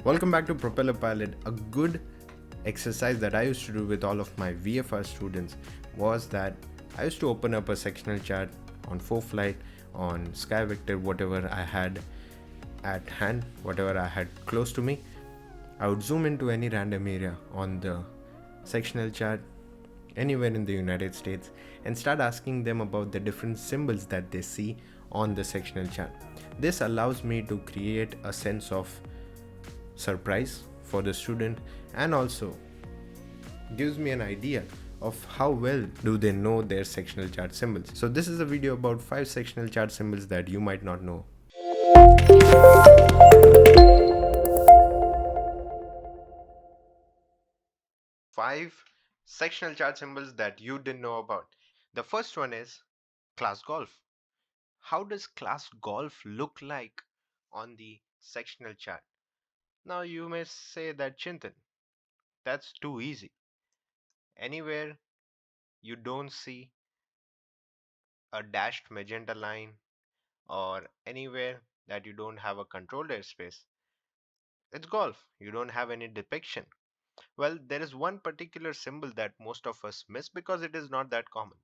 Welcome back to PropelAPilot. A good exercise that I used to do with all of my VFR students was that I used to open up a sectional chart on 4Flight, on SkyVector, whatever I had at hand, whatever I had close to me. I would zoom into any random area on the sectional chart anywhere in the United States and start asking them about the different symbols that they see on the sectional chart. This allows me to create a sense of surprise for the student and also gives me an idea of how well do they know their sectional chart symbols. So this is a video about 5 sectional chart symbols that you might not know. Five sectional chart symbols that you didn't know about. The first one is class golf. How does class golf look like on the sectional chart? Now you may say that, Chintan, that's too easy. Anywhere you don't see a dashed magenta line or anywhere that you don't have a controlled airspace, it's golf. You don't have any depiction. Well, there is one particular symbol that most of us miss because it is not that common,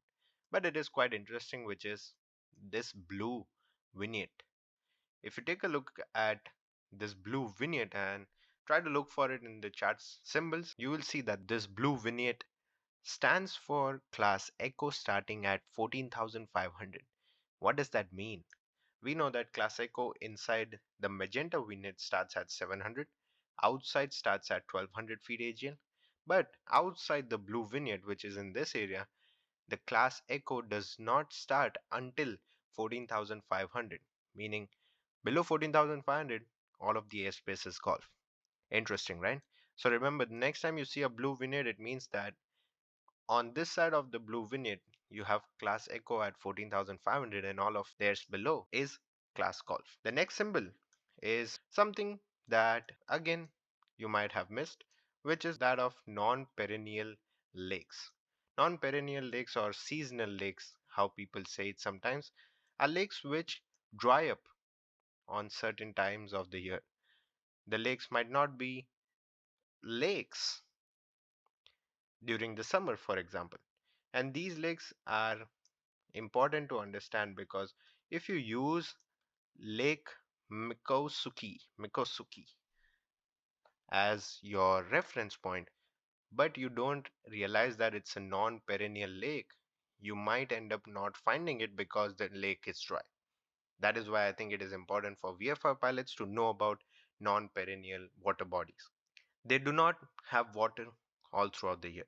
but it is quite interesting, which is this blue vignette. If you take a look at this blue vignette and try to look for it in the chart's symbols, you will see that this blue vignette stands for class Echo starting at 14,500. What does that mean? We know that class Echo inside the magenta vignette starts at 700, outside starts at 1200 feet AGL, but outside the blue vignette, which is in this area, the class Echo does not start until 14,500, meaning below 14,500, all of the airspace is golf. Interesting, right? So remember, the next time you see a blue vignette, it means that on this side of the blue vignette, you have class Echo at 14,500 and all of theirs below is class golf. The next symbol is something that again you might have missed, which is that of non-perennial lakes. Non-perennial lakes or seasonal lakes, how people say it sometimes, are lakes which dry up on certain times of the year. The lakes might not be lakes during the summer, for example. And these lakes are important to understand because if you use Lake Mikosuki as your reference point, but you don't realize that it's a non-perennial lake, you might end up not finding it because the lake is dry. That is why I think it is important for VFR pilots to know about non-perennial water bodies. They do not have water all throughout the year.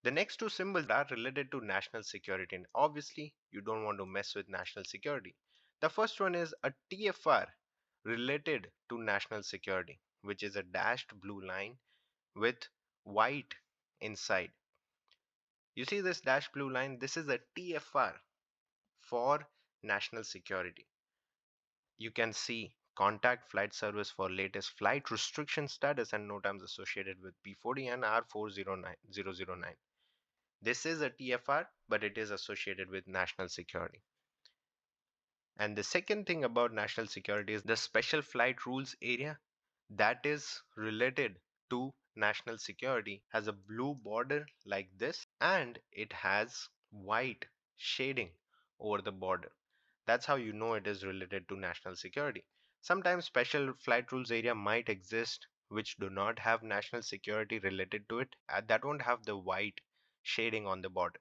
The next two symbols are related to national security, and obviously you don't want to mess with national security. The first one is a TFR related to national security, which is a dashed blue line with white inside. You see this dashed blue line? This is a TFR for national security. You can see contact flight service for latest flight restriction status and NOTAMs associated with P40 and R409009. This is a TFR, but it is associated with national security. And the second thing about national security is the special flight rules area that is related to national security has a blue border like this and it has white shading over the border. That's how you know it is related to national security. Sometimes special flight rules area might exist which do not have national security related to it, that won't have the white shading on the border.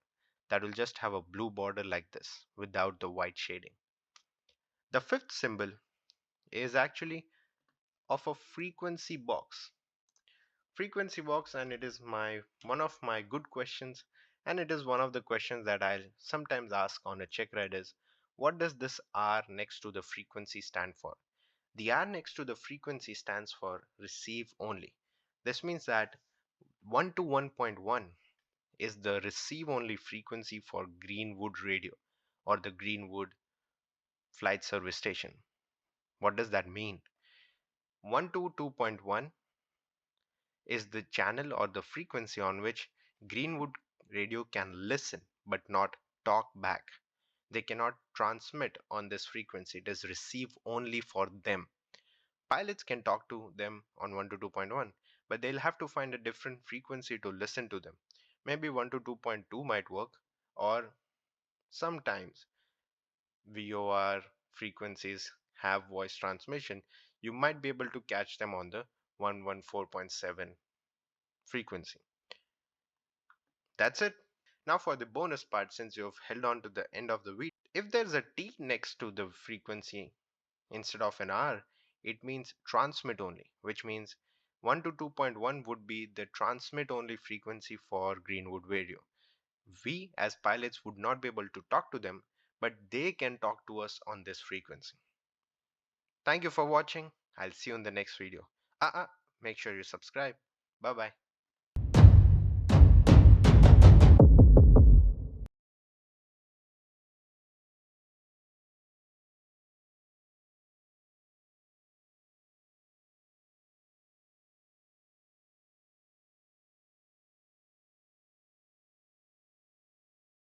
That will just have a blue border like this without the white shading. The fifth symbol is actually of a frequency box. Frequency box, and it is one of my good questions, and it is one of the questions that I'll sometimes ask on a check ride is, what does this R next to the frequency stand for? The R next to the frequency stands for receive only. This means that 1 to 1.1 is the receive only frequency for Greenwood radio or the Greenwood flight service station. What does that mean? 1 to 2.1 is the channel or the frequency on which Greenwood radio can listen but not talk back. They cannot transmit on this frequency. It is receive only for them. Pilots can talk to them on 1 to 2.1, but they'll have to find a different frequency to listen to them. Maybe 1 to 2.2 might work, or sometimes VOR frequencies have voice transmission. You might be able to catch them on the 114.7 frequency. That's it. Now for the bonus part, since you've held on to the end of the video, if there's a T next to the frequency instead of an R, it means transmit only, which means 1 to 2.1 would be the transmit only frequency for Greenwood Radio. We as pilots would not be able to talk to them, but they can talk to us on this frequency. Thank you for watching. I'll see you in the next video. Make sure you subscribe. Bye bye.